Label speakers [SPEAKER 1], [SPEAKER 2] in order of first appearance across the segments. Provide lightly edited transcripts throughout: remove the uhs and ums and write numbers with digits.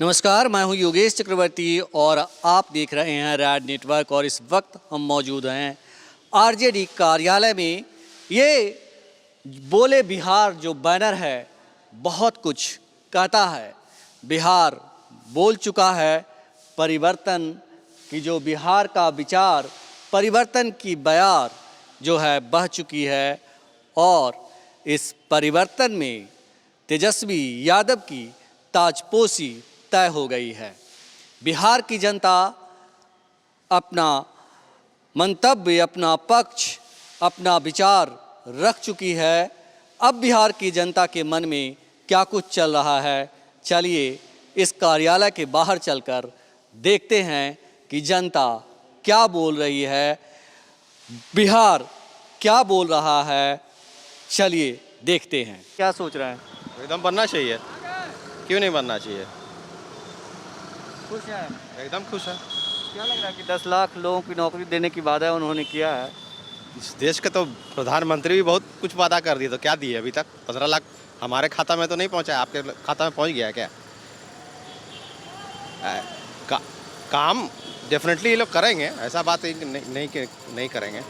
[SPEAKER 1] नमस्कार, मैं हूं योगेश चक्रवर्ती और आप देख रहे हैं रैड नेटवर्क। और इस वक्त हम मौजूद हैं आरजेडी कार्यालय में। ये बोले बिहार जो बैनर है बहुत कुछ कहता है। बिहार बोल चुका है, परिवर्तन की जो बिहार का विचार, परिवर्तन की बयार जो है बह चुकी है। और इस परिवर्तन में तेजस्वी यादव की ताजपोशी तय हो गई है। बिहार की जनता अपना मंतव्य, अपना पक्ष, अपना विचार रख चुकी है। अब बिहार की जनता के मन में क्या कुछ चल रहा है, चलिए इस कार्यालय के बाहर चलकर देखते हैं कि जनता क्या बोल रही है, बिहार क्या बोल रहा है। चलिए देखते हैं क्या सोच रहा है।
[SPEAKER 2] एकदम बनना चाहिए, क्यों नहीं बनना चाहिए।
[SPEAKER 1] खुश है,
[SPEAKER 2] एकदम खुश है।
[SPEAKER 1] क्या लग रहा है कि 10 लाख लोगों की नौकरी देने की वादा उन्होंने किया है।
[SPEAKER 2] इस देश के तो प्रधानमंत्री भी बहुत कुछ वादा कर दिए, तो क्या दिए अभी तक? 15 लाख हमारे खाता में तो नहीं पहुंचा है, आपके खाता में पहुंच गया है क्या? काम डेफिनेटली ये लोग करेंगे, ऐसा बात नहीं करेंगे।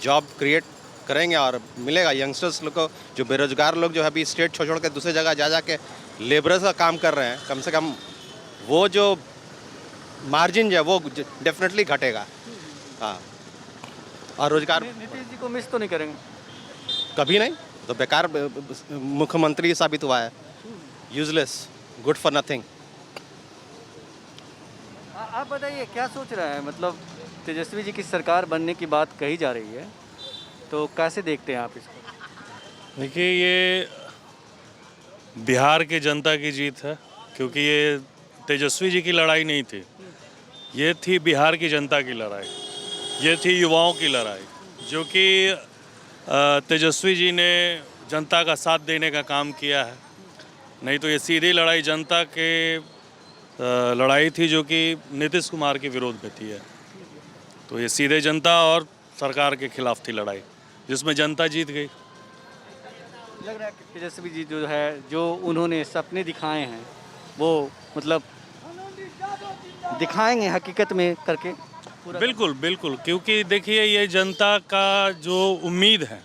[SPEAKER 2] जॉब क्रिएट करेंगे और मिलेगा यंगस्टर्स लोग को। जो बेरोजगार लोग जो है अभी स्टेट छोड़ के दूसरे जगह जा के लेबरर्स का काम कर रहे हैं, कम से कम वो जो मार्जिन जो है वो डेफिनेटली घटेगा। हाँ, और रोजगार
[SPEAKER 1] नीतीश जी को मिस तो नहीं करेंगे?
[SPEAKER 2] कभी नहीं, तो बेकार मुख्यमंत्री साबित हुआ है, यूजलेस, गुड फॉर नथिंग।
[SPEAKER 1] आप बताइए क्या सोच रहा है, मतलब तेजस्वी जी की सरकार बनने की बात कही जा रही है, तो कैसे देखते हैं आप इसको?
[SPEAKER 3] देखिए, ये बिहार की जनता की जीत है, क्योंकि ये तेजस्वी जी की लड़ाई नहीं थी, ये थी बिहार की जनता की लड़ाई, ये थी युवाओं की लड़ाई, जो कि तेजस्वी जी ने जनता का साथ देने का काम किया है। नहीं तो ये सीधी लड़ाई जनता के लड़ाई थी, जो कि नीतीश कुमार के विरोध में थी। तो ये सीधे जनता और सरकार के खिलाफ थी लड़ाई, जिसमें जनता जीत गई।
[SPEAKER 1] लग रहा है कि तेजस्वी जी जो है, जो उन्होंने सपने दिखाए हैं, वो मतलब दिखाएंगे हकीकत में करके।
[SPEAKER 3] बिल्कुल बिल्कुल, क्योंकि देखिए ये जनता का जो उम्मीद है,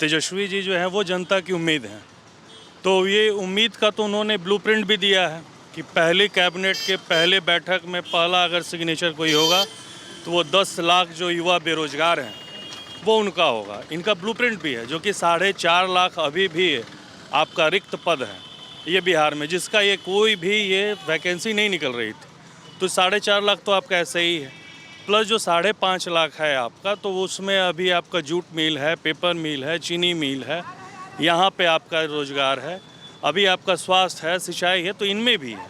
[SPEAKER 3] तेजस्वी जी जो है वो जनता की उम्मीद है। तो ये उम्मीद का तो उन्होंने ब्लूप्रिंट भी दिया है कि पहले कैबिनेट के पहले बैठक में पहला अगर सिग्नेचर कोई होगा तो वो 10 लाख जो युवा बेरोजगार हैं वो उनका होगा। इनका ब्लूप्रिंट भी है, जो कि 4.5 लाख अभी भी आपका रिक्त पद है ये बिहार में, जिसका ये कोई भी ये वैकेंसी नहीं निकल रही थी। तो 4.5 लाख तो आपका ऐसे ही है, प्लस जो 5.5 लाख है आपका, तो उसमें अभी आपका जूट मिल है, पेपर मिल है, चीनी मिल है, यहाँ पे आपका रोजगार है, अभी आपका स्वास्थ्य है, सिंचाई है, तो इनमें भी है।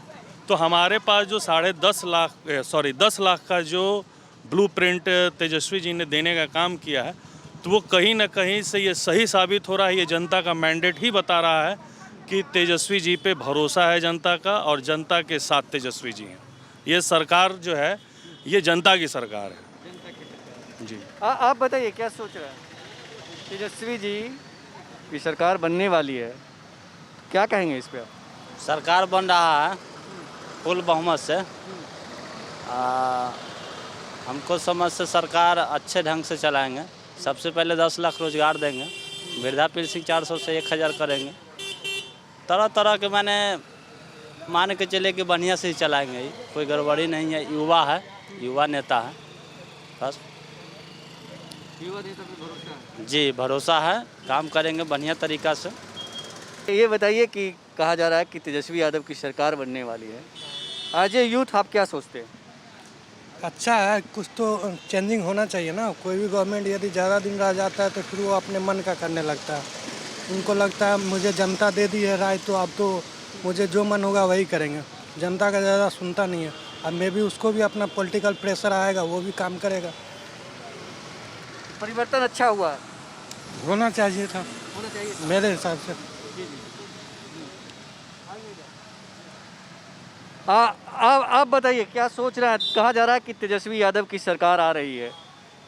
[SPEAKER 3] तो हमारे पास जो 10 लाख का जो ब्लूप्रिंट तेजस्वी जी ने देने का काम किया है, तो वो कहीं ना कहीं से ये सही साबित हो रहा है। ये जनता का मैंडेट ही बता रहा है कि तेजस्वी जी पे भरोसा है जनता का, और जनता के साथ तेजस्वी जी हैं। ये सरकार जो है ये जनता की सरकार है जी।
[SPEAKER 1] आप बताइए क्या सोच रहे हैं, तेजस्वी जी की सरकार बनने वाली है, क्या कहेंगे इस पे आप?
[SPEAKER 4] सरकार बन रहा है फुल बहुमत से। हमको समझ से सरकार अच्छे ढंग से चलाएंगे। सबसे पहले 10 लाख रोजगार देंगे, वृद्धा पेंशन 400 से 1000 करेंगे, तरह तरह के मैंने मान के चले कि बढ़िया से ही चलाएंगे। कोई गड़बड़ी नहीं है, युवा है, युवा नेता है, बस
[SPEAKER 1] युवा नेता पे भरोसा है
[SPEAKER 4] जी, भरोसा है, काम करेंगे बढ़िया तरीक़ा से।
[SPEAKER 1] ये बताइए कि कहा जा रहा है कि तेजस्वी यादव की सरकार बनने वाली है, आज ये यूथ आप क्या सोचते हैं?
[SPEAKER 5] अच्छा है, कुछ तो चेंजिंग होना चाहिए ना। कोई भी गवर्नमेंट यदि ज़्यादा दिन रह जाता है तो फिर वो अपने मन का करने लगता है। उनको लगता है मुझे जनता दे दी है राय, तो अब तो मुझे जो मन होगा वही करेंगे। जनता का ज़्यादा सुनता नहीं है। अब मे भी उसको भी अपना पॉलिटिकल प्रेशर आएगा, वो भी काम करेगा।
[SPEAKER 1] परिवर्तन अच्छा हुआ है,
[SPEAKER 5] होना चाहिए था
[SPEAKER 1] होना चाहिए था।
[SPEAKER 5] मेरे हिसाब से।
[SPEAKER 1] आप बताइए क्या सोच रहे हैं, कहा जा रहा है कि तेजस्वी यादव की सरकार आ रही है,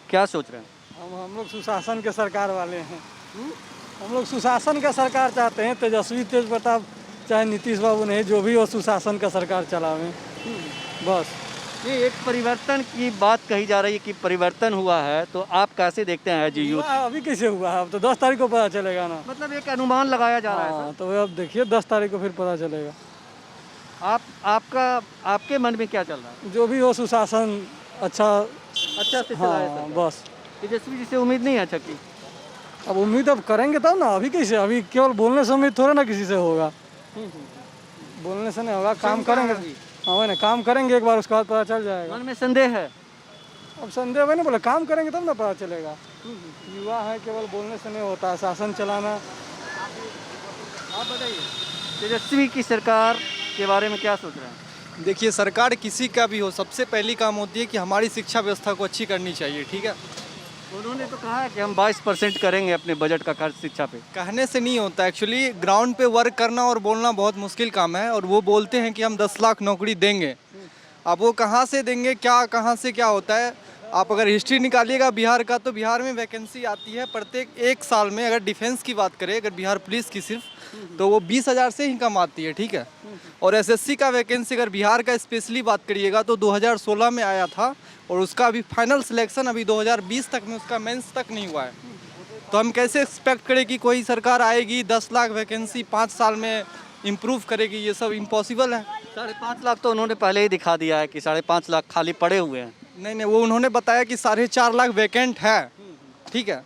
[SPEAKER 1] क्या सोच रहे हैं?
[SPEAKER 5] हम लोग सुशासन के सरकार वाले हैं। हम लोग सुशासन का सरकार चाहते हैं। तेजस्वी तेज प्रताप
[SPEAKER 6] चाहे नीतीश बाबू नहीं, जो भी हो सुशासन का सरकार चलावे बस।
[SPEAKER 1] ये एक परिवर्तन की बात कही जा रही है कि परिवर्तन हुआ है, तो आप कैसे देखते हैं जी यूथ?
[SPEAKER 6] हुआ है, अभी कैसे हुआ है? अब तो 10 तारीख को पता चलेगा ना।
[SPEAKER 1] मतलब एक अनुमान लगाया जा रहा है
[SPEAKER 6] हाँ, तो अब देखिए 10 तारीख को फिर पता चलेगा।
[SPEAKER 1] आपके मन में क्या चल रहा है?
[SPEAKER 6] जो भी हो सुशासन अच्छा
[SPEAKER 1] से चलाए
[SPEAKER 6] हाँ
[SPEAKER 1] सरकार।
[SPEAKER 6] बस।
[SPEAKER 1] तेजस्वी जी से उम्मीद नहीं है अच्छा की?
[SPEAKER 6] अब उम्मीद अब करेंगे तब ना, अभी कैसे? अभी केवल बोलने से उम्मीद थोड़ा ना किसी से होगा, बोलने से नहीं होगा, काम करेंगे। हाँ वही ना, काम करेंगे एक बार, उसके बाद पता चल जाएगा।
[SPEAKER 1] मन में संदेह है?
[SPEAKER 6] अब संदेह वही ना, बोले काम करेंगे तब ना पता चलेगा। युवा है, केवल बोलने से नहीं होता, शासन चलाना।
[SPEAKER 1] आप बताइए, तेजस्वी की सरकार के बारे में क्या सोच रहे हैं?
[SPEAKER 7] देखिए, सरकार किसी का भी हो, सबसे पहली काम होती है कि हमारी शिक्षा व्यवस्था को अच्छी करनी चाहिए, ठीक है।
[SPEAKER 1] उन्होंने तो कहा है कि हम 22% करेंगे अपने बजट का खर्च शिक्षा पे।
[SPEAKER 7] कहने से नहीं होता, एक्चुअली ग्राउंड पे वर्क करना और बोलना बहुत मुश्किल काम है। और वो बोलते हैं कि हम 10 लाख नौकरी देंगे, अब वो कहाँ से देंगे, क्या कहाँ से क्या होता है। आप अगर हिस्ट्री निकालिएगा बिहार का, तो बिहार में वैकेंसी आती है प्रत्येक 1 साल में। अगर डिफेंस की बात करें, अगर बिहार पुलिस की सिर्फ, तो वो 20,000 से ही कम आती है, ठीक है। और एसएससी का वैकेंसी अगर बिहार का स्पेशली बात करिएगा तो 2016 में आया था, और उसका अभी फाइनल सिलेक्शन अभी 2020 तक में उसका मेंस तक नहीं हुआ है। तो हम कैसे एक्सपेक्ट करें कि कोई सरकार आएगी 10 लाख वैकेंसी 5 साल में इम्प्रूव करेगी? ये सब इम्पॉसिबल है।
[SPEAKER 1] 5.5 लाख तो उन्होंने पहले ही दिखा दिया है कि 5.5 लाख खाली पड़े हुए हैं।
[SPEAKER 7] नहीं, वो उन्होंने बताया कि 4.5 लाख वैकेंट है, ठीक है।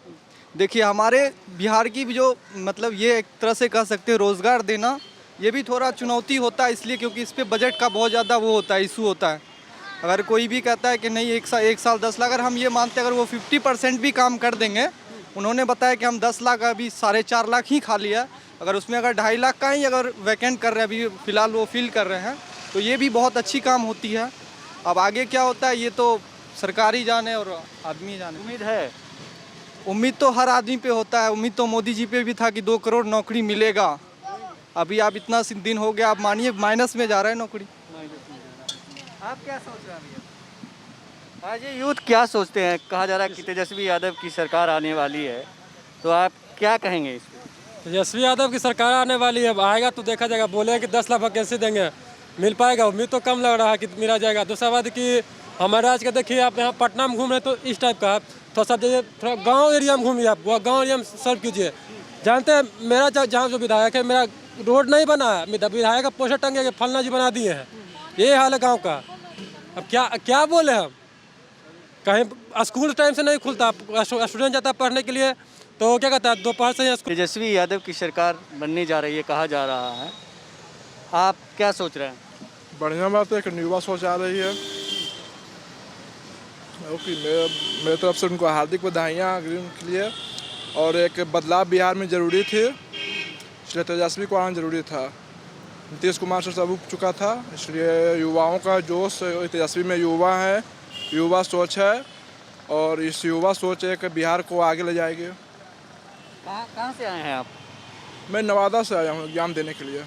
[SPEAKER 7] देखिए, हमारे बिहार की भी जो मतलब ये एक तरह से कह सकते हैं रोज़गार देना, ये भी थोड़ा चुनौती होता है, इसलिए क्योंकि इस पे बजट का बहुत ज़्यादा वो होता है, इशू होता है। अगर कोई भी कहता है कि नहीं एक साल 10 लाख, अगर हम ये मानते हैं अगर वो 50% भी काम कर देंगे, उन्होंने बताया कि हम 10 लाख अभी 4.5 लाख ही खाली है, अगर उसमें अगर 2.5 लाख का ही अगर वैकेंट कर रहे हैं अभी फ़िलहाल वो फिल कर रहे हैं, तो ये भी बहुत अच्छी काम होती है। अब आगे क्या होता है ये तो सरकार ही जाने और आदमी जाने।
[SPEAKER 1] उम्मीद है?
[SPEAKER 7] उम्मीद तो हर आदमी पे होता है। उम्मीद तो मोदी जी पे भी था कि 2 करोड़ नौकरी मिलेगा। अभी आप इतना दिन हो गया, आप मानिए माइनस में जा रहा है नौकरी।
[SPEAKER 1] आप क्या सोच रहे हैं भैया? आज ये यूथ क्या सोचते हैं? कहा जा रहा है कि तेजस्वी यादव की सरकार आने वाली है, तो आप क्या कहेंगे इस पे?
[SPEAKER 6] तेजस्वी यादव की सरकार आने वाली है, आएगा तो देखा जाएगा। बोले कि 10 लाख वैकेंसी देंगे, मिल पाएगा? उम्मीद तो कम लग रहा है कि मिला जाएगा। दूसरा बात कि हमारे राज्य का देखिए, आप यहाँ पटना में घूम रहे तो इस टाइप का, थोड़ा सा थोड़ा गाँव एरिया में घूमिए, आप गाँव एरिया में सर्व कीजिए। जानते हैं मेरा जहाँ जो विधायक है, मेरा रोड नहीं बना है, विधायक का पोस्टर टंगे के फलना जी बना दिए हैं, ये हाल है गाँव का। अब क्या बोले हम? कहीं स्कूल टाइम से नहीं खुलता, स्टूडेंट जाता है पढ़ने के लिए तो क्या कहता है दोपहर से।
[SPEAKER 1] तेजस्वी यादव की सरकार बनने जा रही है, कहा जा रहा है, आप क्या सोच रहे हैं?
[SPEAKER 8] बढ़िया बात है, एक युवा सोच आ रही है। ओके, मेरे तरफ से उनको हार्दिक बधाइयाँ के लिए। और एक बदलाव बिहार में ज़रूरी थी, इसलिए तेजस्वी को आना ज़रूरी था। नीतीश कुमार से सब उग चुका था, इसलिए युवाओं का जोश तेजस्वी में युवा है, युवा सोच है, और इस युवा सोच एक बिहार को आगे ले जाएगी।
[SPEAKER 1] कहाँ से आए हैं आप?
[SPEAKER 8] मैं नवादा से आया हूँ एग्जाम देने के लिए।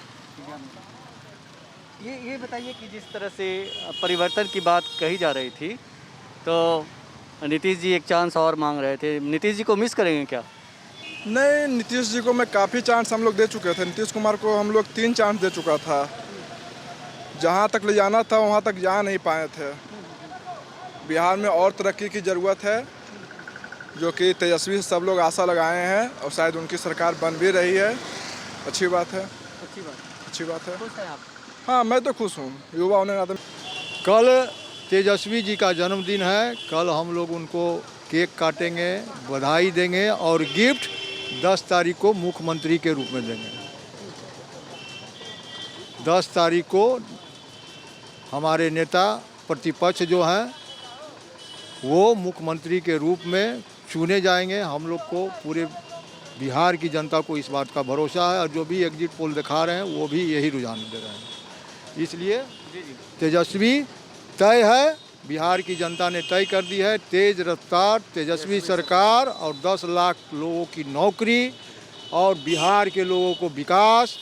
[SPEAKER 1] ये बताइए कि जिस तरह से परिवर्तन की बात कही जा रही थी, तो नीतीश जी एक चांस और मांग रहे थे, नीतीश जी को मिस करेंगे क्या?
[SPEAKER 8] नहीं, नीतीश जी को मैं काफ़ी चांस हम लोग दे चुके थे। नीतीश कुमार को हम लोग 3 चांस दे चुका था, जहाँ तक ले जाना था वहाँ तक जा नहीं पाए थे। बिहार में और तरक्की की ज़रूरत है, जो कि तेजस्वी से सब लोग आशा लगाए हैं, और शायद उनकी सरकार बन भी रही है। अच्छी बात है, अच्छी बात है।
[SPEAKER 1] खुश हैं आप?
[SPEAKER 8] हाँ, मैं तो खुश हूँ। युवा होने नाते
[SPEAKER 9] कल तेजस्वी जी का जन्मदिन है, कल हम लोग उनको केक काटेंगे, बधाई देंगे और गिफ्ट 10 तारीख को मुख्यमंत्री के रूप में देंगे। 10 तारीख को हमारे नेता प्रतिपक्ष जो हैं वो मुख्यमंत्री के रूप में चुने जाएंगे। हम लोग को पूरे बिहार की जनता को इस बात का भरोसा है, और जो भी एग्जिट पोल दिखा रहे हैं वो भी यही रुझान दे रहे हैं। इसलिए तेजस्वी तय है, बिहार की जनता ने तय कर दी है। तेज रफ्तार तेजस्वी सरकार और 10 लाख लोगों की नौकरी और बिहार के लोगों को विकास,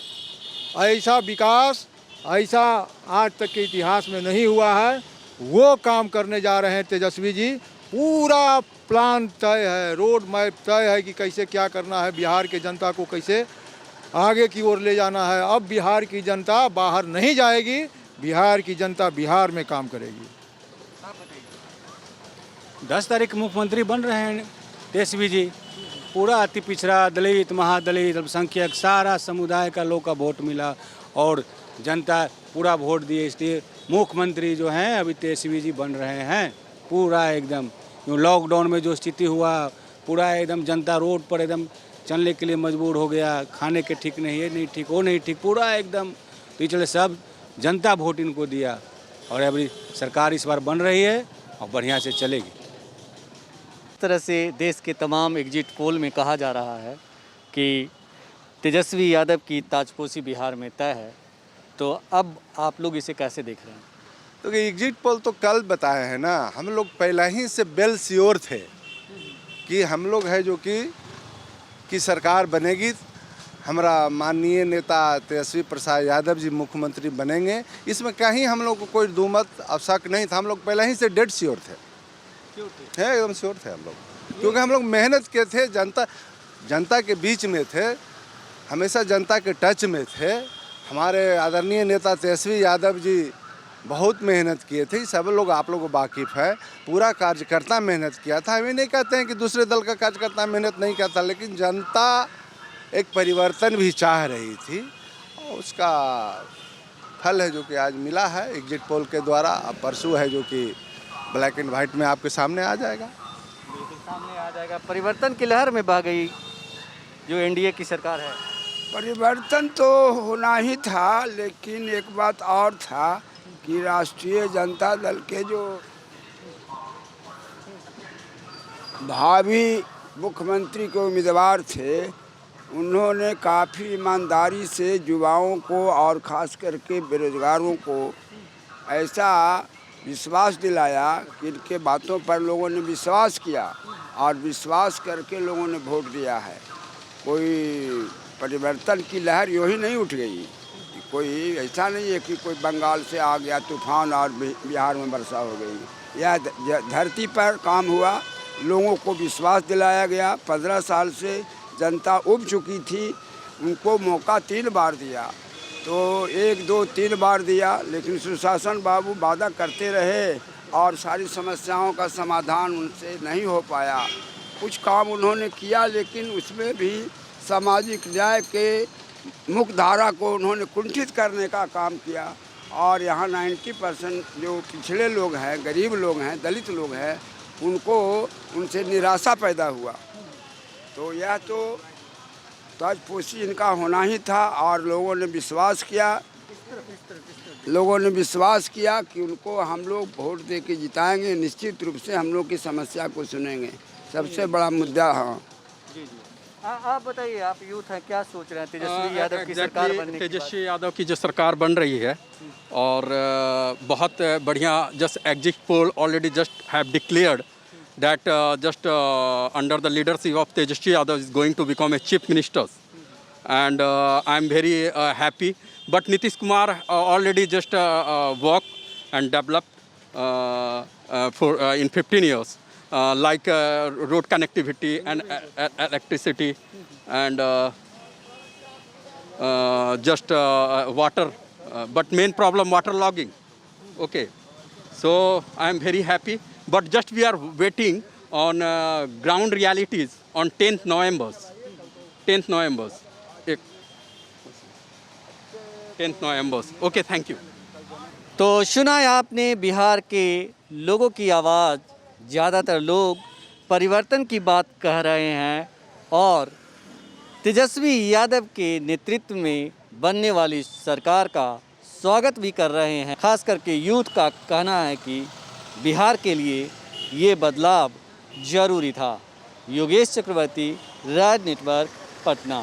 [SPEAKER 9] ऐसा आज तक के इतिहास में नहीं हुआ है, वो काम करने जा रहे हैं तेजस्वी जी। पूरा प्लान तय है, रोड मैप तय है कि कैसे क्या करना है, बिहार के जनता को कैसे आगे की ओर ले जाना है। अब बिहार की जनता बाहर नहीं जाएगी, बिहार की जनता बिहार में काम करेगी।
[SPEAKER 10] 10 तारीख को मुख्यमंत्री बन रहे हैं तेजस्वी जी। पूरा अति पिछड़ा, दलित, महादलित, अल्पसंख्यक, सारा समुदाय का लोग का वोट मिला और जनता पूरा वोट दिए, इसलिए मुख्यमंत्री जो हैं अभी तेजस्वी जी बन रहे हैं। पूरा एकदम लॉकडाउन में जो स्थिति हुआ, पूरा एकदम जनता रोड पर एकदम चलने के लिए मजबूर हो गया, खाने के ठीक नहीं, ये नहीं ठीक, वो नहीं ठीक, पूरा एकदम। तो इसलिए सब जनता वोट इनको दिया और अभी सरकार इस बार बन रही है और बढ़िया से चलेगी।
[SPEAKER 1] इस तरह से देश के तमाम एग्जिट पोल में कहा जा रहा है कि तेजस्वी यादव की ताजपोशी बिहार में तय है, तो अब आप लोग इसे कैसे देख रहे हैं?
[SPEAKER 11] तो एग्जिट पोल तो कल बताए हैं ना, हम लोग पहले ही से वेल श्योर थे कि हम लोग है जो कि सरकार बनेगी, हमारा माननीय नेता तेजस्वी प्रसाद यादव जी मुख्यमंत्री बनेंगे। इसमें कहीं हम लोग को कोई दुमत और शक नहीं था, हम लोग पहले ही से डेड श्योर थे, है एकदम श्योर थे हम लोग, क्योंकि हम लोग मेहनत के थे, जनता के बीच में थे, हमेशा जनता के टच में थे। हमारे आदरणीय नेता तेजस्वी यादव जी बहुत मेहनत किए थे, सब लोग आप लोग को वाकिफ़ है। पूरा कार्यकर्ता मेहनत किया था। हम ये नहीं कहते हैं कि दूसरे दल का कार्यकर्ता मेहनत नहीं करता, लेकिन जनता एक परिवर्तन भी चाह रही थी और उसका फल है जो कि आज मिला है एग्जिट पोल के द्वारा। अब परसों है जो कि ब्लैक एंड वाइट में आपके सामने आ जाएगा,
[SPEAKER 1] बिल्कुल सामने आ जाएगा। परिवर्तन की लहर में बह गई जो एनडीए की सरकार है।
[SPEAKER 12] परिवर्तन तो होना ही था, लेकिन एक बात और था कि राष्ट्रीय जनता दल के जो भावी मुख्यमंत्री के उम्मीदवार थे, उन्होंने काफ़ी ईमानदारी से युवाओं को और ख़ास करके बेरोजगारों को ऐसा विश्वास दिलाया कि इनके बातों पर लोगों ने विश्वास किया और विश्वास करके लोगों ने वोट दिया है। कोई परिवर्तन की लहर यूँ ही नहीं उठ गई, कोई ऐसा नहीं है कि कोई बंगाल से आ गया तूफान और बिहार में वर्षा हो गई। यह धरती पर काम हुआ, लोगों को विश्वास दिलाया गया। 15 साल से जनता उब चुकी थी, उनको मौका 3 बार दिया, तो 1, 2, 3 बार दिया, लेकिन सुशासन बाबू वादा करते रहे और सारी समस्याओं का समाधान उनसे नहीं हो पाया। कुछ काम उन्होंने किया, लेकिन उसमें भी सामाजिक न्याय के मुख्य धारा को उन्होंने कुंठित करने का काम किया और यहाँ 90% जो पिछड़े लोग हैं, गरीब लोग हैं, दलित लोग हैं, उनको उनसे निराशा पैदा हुआ। तो यह तो ताजपोशी इनका होना ही था और लोगों ने विश्वास किया कि उनको हम लोग वोट दे के जिताएंगे, निश्चित रूप से हम लोग की समस्या को सुनेंगे। सबसे बड़ा मुद्दा। हाँ
[SPEAKER 1] जी जी, आप बताइए, आप यूथ हैं, क्या सोच रहे हैं तेजस्वी यादव की सरकार बनने के बाद?
[SPEAKER 6] तेजस्वी यादव की जो सरकार बन रही है और बहुत बढ़िया, just exit poll already just have declared that just under the leadership of Tejasvi Yadav is going to become a chief minister, and I am very happy. But Nitish Kumar already just worked and developed in 15 years, like road connectivity and electricity and just water, but main problem water logging. Okay, so I am very happy. But just we are waiting on ground realities on 10th November. 10th November. 10th November. Okay, thank you.
[SPEAKER 1] तो सुना है आपने बिहार के लोगों की आवाज़। ज़्यादातर लोग परिवर्तन की बात कह रहे हैं और तेजस्वी यादव के नेतृत्व में बनने वाली सरकार का स्वागत भी कर रहे हैं। खास करके यूथ का कहना है कि बिहार के लिए ये बदलाव जरूरी था। योगेश चक्रवर्ती, राज नेटवर्क, पटना।